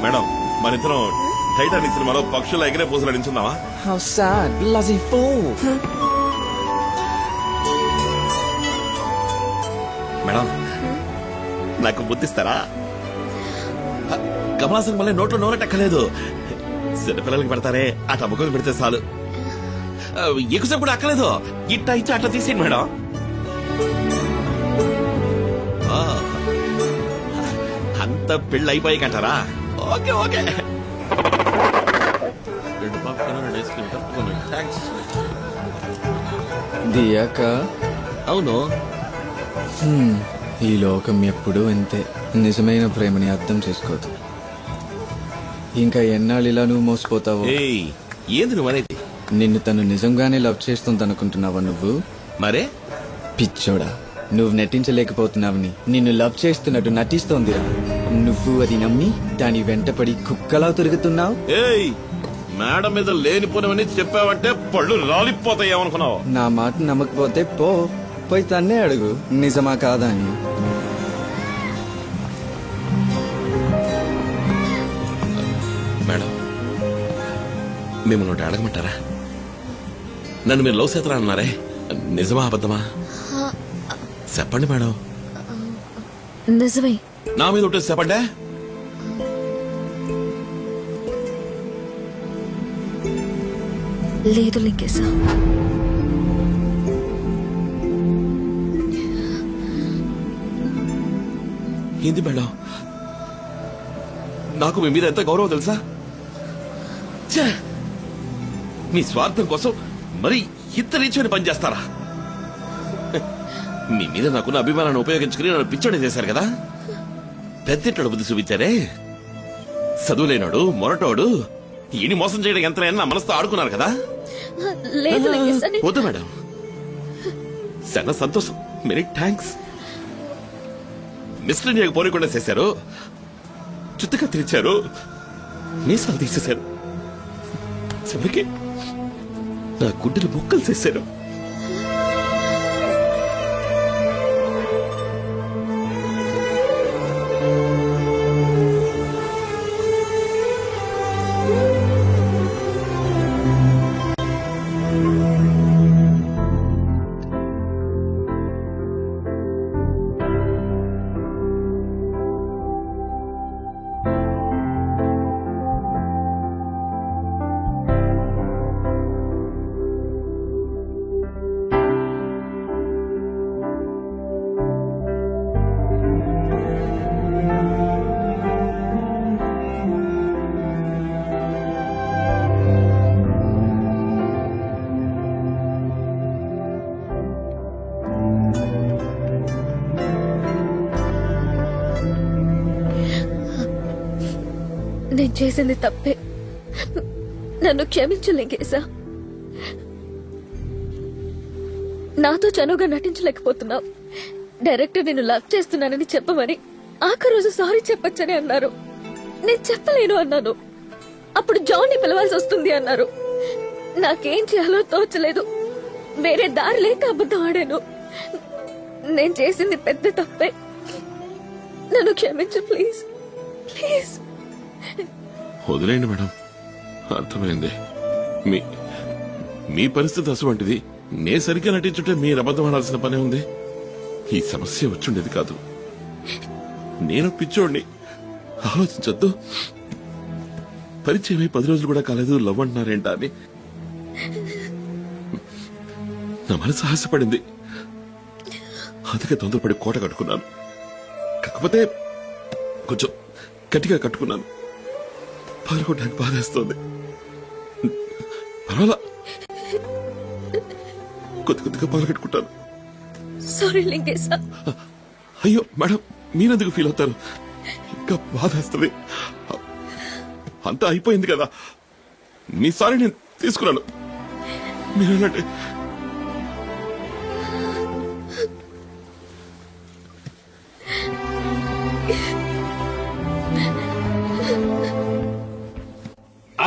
Madam మన ఇద్దరం Titanic సినిమాలో పక్షుల ఎగిరే పూసలు నడించుందామా? How sad, bloody fool. Madam నాకు బుద్ధిస్తారా? కమలాసన్ మళ్ళీ నోట్లో నోరెట్టక్కలేదు. చిన్నపిల్లలకి పెడతారే ఆ టబ్బుకొని పెడితే చాలు. ఎక్కువసేపు కూడా అక్కలేదు. ఇట్ట ఇచ్చి అట్లా తీసేయండి మేడం. అంత పెళ్ళి అయిపోయాకంటారా? Okay okay. 2 popcorn 2 ice cream తప్పకుండా. థ్యాంక్స్. దియాక అవును. ఈ లోకం ఎప్పుడూ అంతే. నిజమైన ప్రేమని అర్థం చేసుకోదు. ఇంకా ఎన్నాళ్ళు ఇలా నువ్వు మోసపోతావు? ఏంది నువ్వు అనేది? నిన్ను తను నిజంగానే లవ్ చేస్తుంది అనుకుంటున్నావా నువ్వు? మరే పిచ్చోడా, నువ్వు నటించలేకపోతున్నావని నిన్ను లవ్ చేస్తున్నట్టు నటిస్తోందిరా. నువ్వు అది నమ్మి దాని వెంటపడి కుక్కలా తిరుగుతున్నావు. మేడం మీద లేనిపోనవని చెప్పావంటే పళ్ళు రాలిపోతాయేమనుకున్నావు? నా మాట నమ్మకపోతే పోయి తన్నే అడుగు నిజమా కాదా అని. మేడం మిమ్మల్ని ఒకటి అడగమంటారా? నన్ను మీరు లవ్ చేస్తారా అన్నారే, నిజమా అబద్ధమా చెప్పండి మేడం. నిజమే. నా మీద ఒకటి చెప్పండి. లేదు లింగేశా. ఏంది మేడం, నాకు మీ మీద ఎంత గౌరవం తెలుసా? మీ స్వార్థం కోసం మరి ఇంత నీచమని పనిచేస్తారా? మీ మీద నాకున్న అభిమానాన్ని ఉపయోగించుకుని నన్ను పిచ్చోడి చేశారు కదా. పెద్దింట్లో బుద్ధి చూపించారే. చదువులేనాడు మొరటోడు ఈయన మోసం చేయడం ఎంత నా మనసుతో ఆడుకున్నారు కదా. వద్దు మేడం, చాలా సంతోషం. Many thanks. మిస్టర్ ఇండియాకి పోనీకుండా చేశారు, చుట్టుగా తెరిచారు, మీసాలు తీసేశారు, చివరికి నా గుడ్డలు ముక్కలు చేశారు. నేను చేసింది తప్పే, నన్ను క్షమించు లింగేశా. నాతో చనువుగా నటించలేకపోతున్నావు. డైరెక్టర్ నిన్ను లవ్ చేస్తున్నానని చెప్పమని ఆఖరి రోజు సారీ చెప్పొచ్చని అన్నారు. నేను చెప్పలేను అన్నాను. అప్పుడు జాన్ని పిలవాల్సి వస్తుంది అన్నారు. నాకేం చేయాలో తోచలేదు. వేరే దారి లేక అబద్ధం ఆడాను. నేను చేసింది పెద్ద తప్పే. నన్ను క్షమించు ప్లీజ్ ప్లీజ్. వదిలేండి మేడం, అర్థమైంది. మీ పరిస్థితి అటువంటిది. నే సరిగ్గా నటించుంటే మీరు అబద్ధం ఆడాల్సిన పనే ఉంది. ఈ సమస్య వచ్చుండేది కాదు. నేను పిచ్చోడిని, ఆలోచించొద్దు. పరిచయం 10 రోజులు కూడా కాలేదు, లవ్ అంటున్నారేంటా అని నా మనసు ఆశపడింది. అందుకే తొందరపడి కోట కట్టుకున్నాను. కాకపోతే కొంచెం గట్టిగా కట్టుకున్నాను. పాల్గొనడానికి బాధేస్తోంది. పర్వాలా, కొద్ది కొద్దిగా పాల్గొట్టుకుంటాను. సారీ లింగేశా. అయ్యో మేడం, మీరెందుకు ఫీల్ అవుతారు? ఇంకా బాధేస్తుంది. అంతా అయిపోయింది కదా. మీ సారీ నేను తీసుకున్నాను. మీరేంటంటే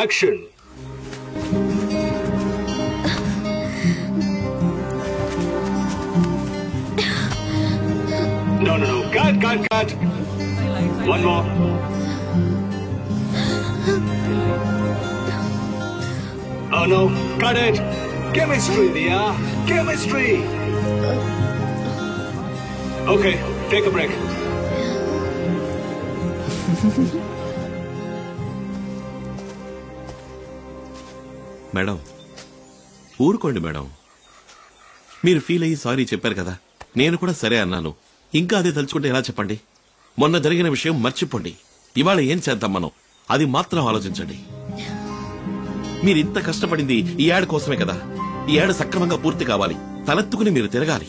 Action! No. Cut. One more. Oh no, cut it. Chemistry, Dia. Chemistry. Okay, take a break. Madam ఊరుకోండి మేడం. మీరు ఫీల్ అయ్యి సారీ చెప్పారు కదా, నేను కూడా సరే అన్నాను. ఇంకా అదే తలుచుకుంటే ఎలా చెప్పండి? మొన్న జరిగిన విషయం మర్చిపోండి. ఇవాళ ఏం చేద్దాం మనం, అది మాత్రం ఆలోచించండి. మీరు ఇంత కష్టపడింది ఈ యాడ్ కోసమే కదా. ఈ యాడ్ సక్రమంగా పూర్తి కావాలి, తలెత్తుకుని మీరు తిరగాలి.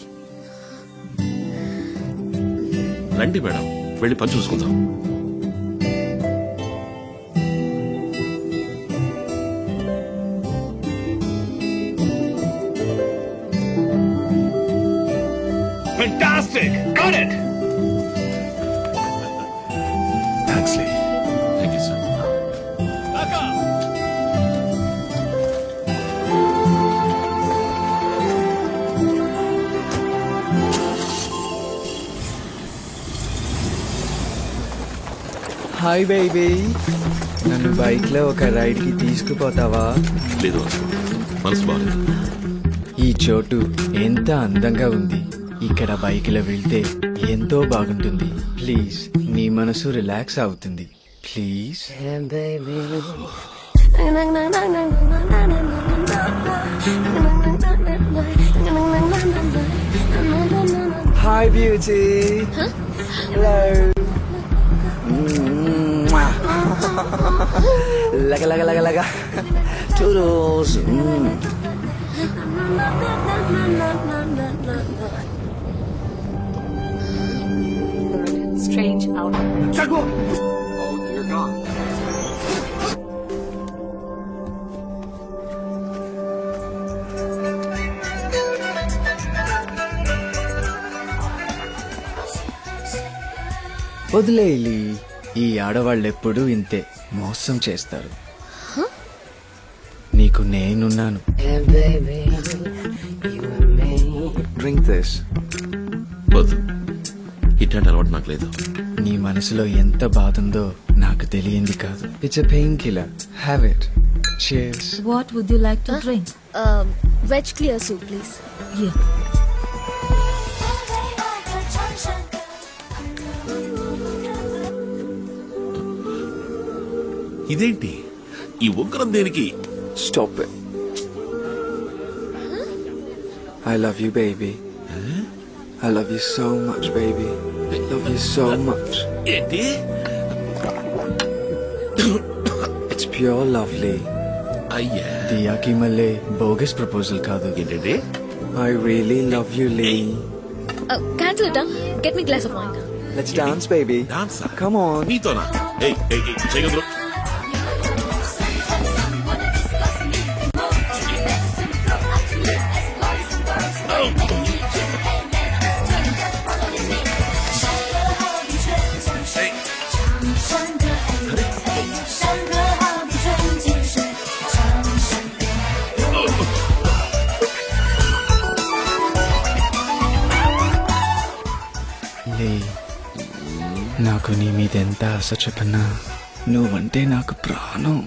రండి మేడం, వెళ్ళి పని చూసుకుందాం. Fantastic! Got it! Thanks, Lee. Thank you, sir. Naka! Hi baby, నన్ను బైక్ లో ఒక రైడ్ కి తీసుకుపోతావా? లేదు, మనసు బాగుంది. ఈ చోటు ఎంత అందంగా ఉంది. ఇక్కడ బైక్ లో వెళ్తే ఎంతో బాగుంటుంది. ప్లీజ్, నీ మనసు రిలాక్స్ అవుతుంది. ప్లీజ్. Hi beauty. హలో. లగ లగ లగ లగ టూరోస్. Strange out. Chaco! Oh, you're gone. వదిలేయి. ఈ ఆడవాళ్ళెప్పుడూ ఇంతే, మోసం చేస్తారు. నీకు నేనున్నాను. Drink this. వద్దు, ఇట్లాంటి అలవాటు నాకు లేదు. నీ మనసులో ఎంత బాధ ఉందో నాకు తెలియంది కాదు. It's a pain killer. Have it. Cheers. What would you like to drink? Veg clear soup, please. Yeah. ఇదేంటి ఈ ఉగ్రం దేనికి? Stop it. I love you, baby. I love you so much, baby. I love you so much. ఏంటి? It's pure lovely. అయ్యా, దియాకి మళ్ళీ bogus proposal కాదు. ఏంటంటే? I really love you, Lee. Cancel it, huh? Get me a glass of wine. Let's dance, baby. డాన్సా? Come on. నీతోనా? ఏయ్ ఏయ్ ఏయ్, చేయగలరు? లే, నాకు నీ మీద ఎంత ఆశ చెప్పన్నా, నువ్వంటే నాకు ప్రాణం.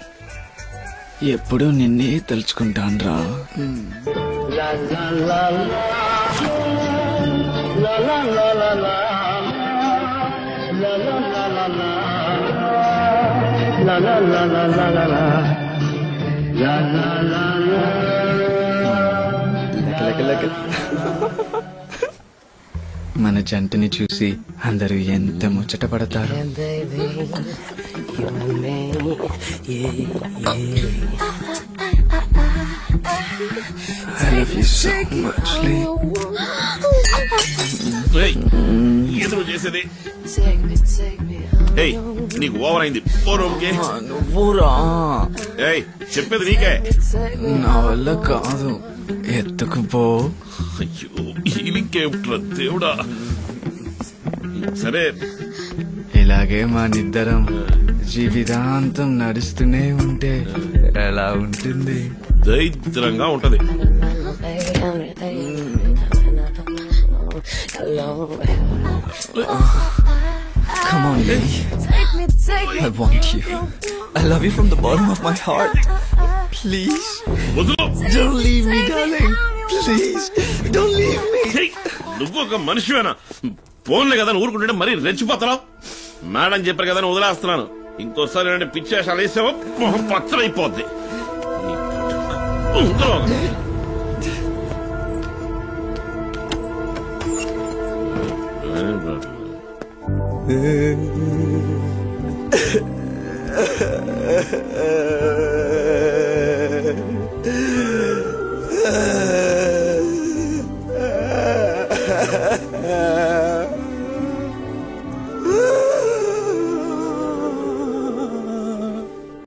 ఎప్పుడూ నిన్నే తలుచుకుంటాన్రా. మన జంటని చూసి అందరూ ఎంత ముచ్చట పడతారు. I love you so much, Lee. ఏయ్, ఎదురు చేసేది. ఏయ్, నీకు ఓవర్ అయింది. ఓ రూమ్కి. నువ్వురా. ఏయ్, చెప్పేది నీకే. నా వల్ల కాదు, ఎత్తుకుపో. అయ్యో, ఈయనకేమిట్రా దేవుడా. సరే, ఇలాగే మానిద్దరం జీవితాంతం నడుస్తూనే ఉంటే ఎలా ఉంటుంది? దరిద్రంగా ఉంటది. Come on, Lily. I want you. I love you from the bottom of my heart. Please, వదులు. don't leave me, darling. Please, don't leave me. హే, నువ్వు ఒక మనిషివేనా? ఫోన్లే కదా నువ్వు ఊరుకుంటే మరీ రెచ్చిపోతున్నావు. మేడం చెప్పారు కదా నువ్వు వదిలేస్తున్నాను. ఇంకోసారి నేను పిచ్చేసాలు వేసావో మొహం పచ్చడైపోద్ది. వదలు.